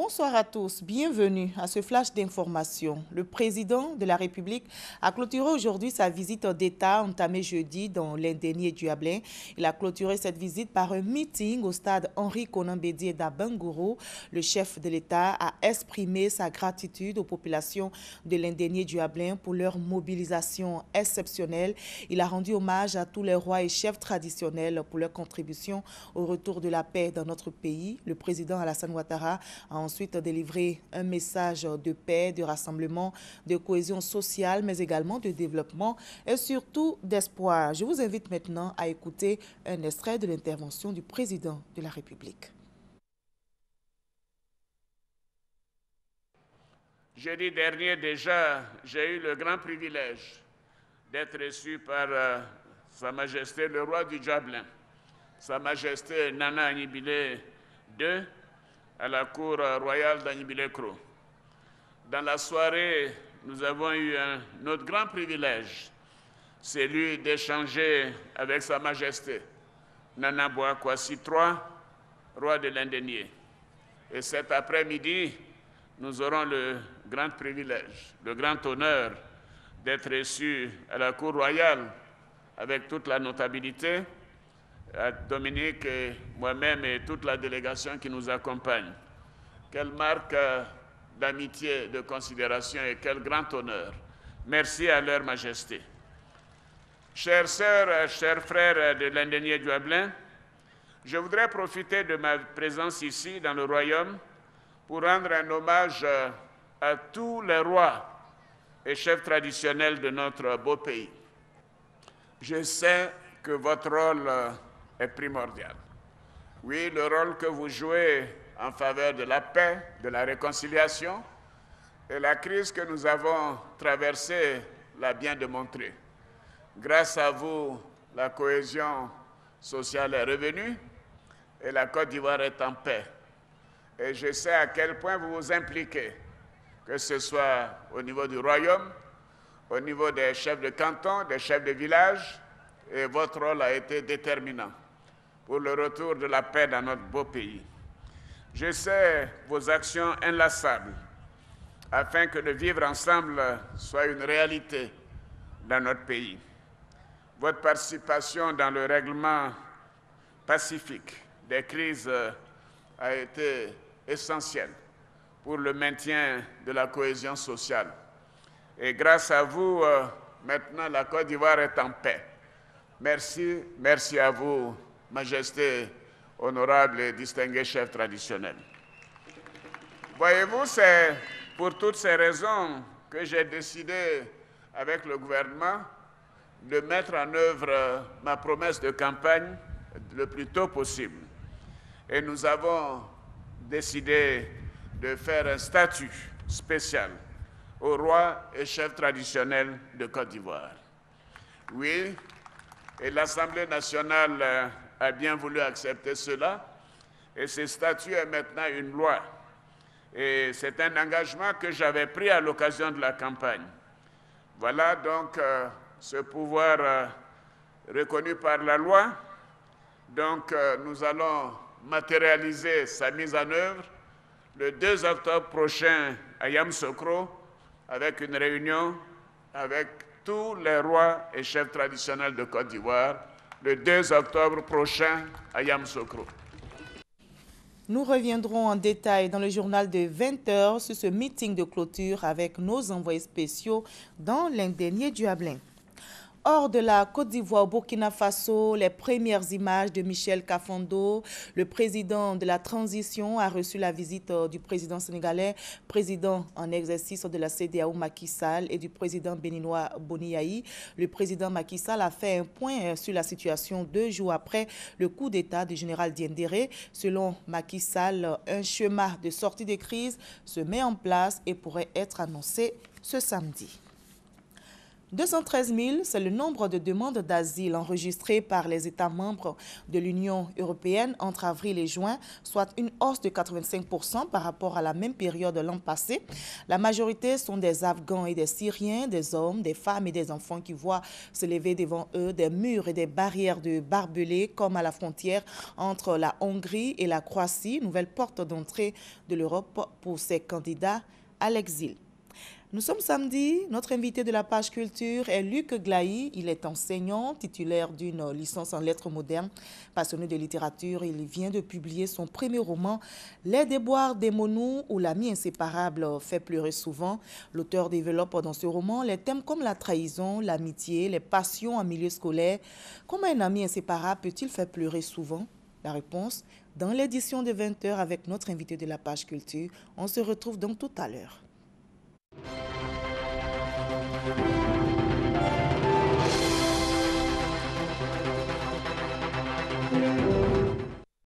Bonsoir à tous, bienvenue à ce flash d'information. Le président de la République a clôturé aujourd'hui sa visite d'État entamée jeudi dans l'Indénié du Ablin. Il a clôturé cette visite par un meeting au stade Henri Konan Bédié d'Abangouro. Le chef de l'État a exprimé sa gratitude aux populations de l'Indénié du Ablin pour leur mobilisation exceptionnelle. Il a rendu hommage à tous les rois et chefs traditionnels pour leur contribution au retour de la paix dans notre pays. Le président Alassane Ouattara a ensuite délivré un message de paix, de rassemblement, de cohésion sociale, mais également de développement et surtout d'espoir. Je vous invite maintenant à écouter un extrait de l'intervention du président de la République. Jeudi dernier déjà, j'ai eu le grand privilège d'être reçu par Sa Majesté le roi du Djablin, Sa Majesté Nana Agnibilé II, à la cour royale d'Agnibilé-Kro. Dans la soirée, nous avons eu un autre grand privilège, celui d'échanger avec Sa Majesté Nana Bouakwasi III, roi de l'Indénié. Et cet après-midi, nous aurons le grand privilège, le grand honneur d'être reçus à la cour royale avec toute la notabilité, Dominique et moi-même et toute la délégation qui nous accompagne. Quelle marque d'amitié, de considération et quel grand honneur. Merci à leur majesté. Chères sœurs, chers frères de l'Indénié du Ablin, je voudrais profiter de ma présence ici dans le royaume pour rendre un hommage à tous les rois et chefs traditionnels de notre beau pays. Je sais que votre rôle est primordial. Oui, le rôle que vous jouez en faveur de la paix, de la réconciliation, et la crise que nous avons traversée l'a bien démontré. Grâce à vous, la cohésion sociale est revenue et la Côte d'Ivoire est en paix. Et je sais à quel point vous vous impliquez, que ce soit au niveau du royaume, au niveau des chefs de canton, des chefs de village, et votre rôle a été déterminant pour le retour de la paix dans notre beau pays. Je sais vos actions inlassables afin que le vivre ensemble soit une réalité dans notre pays. Votre participation dans le règlement pacifique des crises a été essentielle pour le maintien de la cohésion sociale. Et grâce à vous, maintenant, la Côte d'Ivoire est en paix. Merci, merci à vous, Majesté, honorable et distingué chef traditionnel. Voyez-vous, c'est pour toutes ces raisons que j'ai décidé, avec le gouvernement, de mettre en œuvre ma promesse de campagne le plus tôt possible. Et nous avons décidé de faire un statut spécial aux rois et chefs traditionnels de Côte d'Ivoire. Oui, et l'Assemblée nationale a bien voulu accepter cela, et ce statut est maintenant une loi. Et c'est un engagement que j'avais pris à l'occasion de la campagne. Voilà donc ce pouvoir reconnu par la loi. Donc nous allons matérialiser sa mise en œuvre le 2 octobre prochain à Yamoussoukro, avec une réunion avec tous les rois et chefs traditionnels de Côte d'Ivoire, le 2 octobre prochain à Yamoussoukro. Nous reviendrons en détail dans le journal de 20h sur ce meeting de clôture avec nos envoyés spéciaux dans l'Indénié du Ablin. Hors de la Côte d'Ivoire, au Burkina Faso, les premières images de Michel Kafando, le président de la transition, a reçu la visite du président sénégalais, président en exercice de la CEDEAO Macky Sall et du président béninois Boni Yayi. Le président Macky Sall a fait un point sur la situation 2 jours après le coup d'État du général Diendéré. Selon Macky Sall, un schéma de sortie de crise se met en place et pourrait être annoncé ce samedi. 213 000, c'est le nombre de demandes d'asile enregistrées par les États membres de l'Union européenne entre avril et juin, soit une hausse de 85% par rapport à la même période l'an passé. La majorité sont des Afghans et des Syriens, des hommes, des femmes et des enfants qui voient se lever devant eux des murs et des barrières de barbelés comme à la frontière entre la Hongrie et la Croatie, nouvelle porte d'entrée de l'Europe pour ces candidats à l'exil. Nous sommes samedi. Notre invité de la page culture est Luc Glaï. Il est enseignant, titulaire d'une licence en lettres modernes, passionné de littérature. Il vient de publier son premier roman, Les déboires des Monous, où l'ami inséparable fait pleurer souvent. L'auteur développe dans ce roman les thèmes comme la trahison, l'amitié, les passions en milieu scolaire. Comment un ami inséparable peut-il faire pleurer souvent? La réponse dans l'édition de 20h avec notre invité de la page culture. On se retrouve donc tout à l'heure.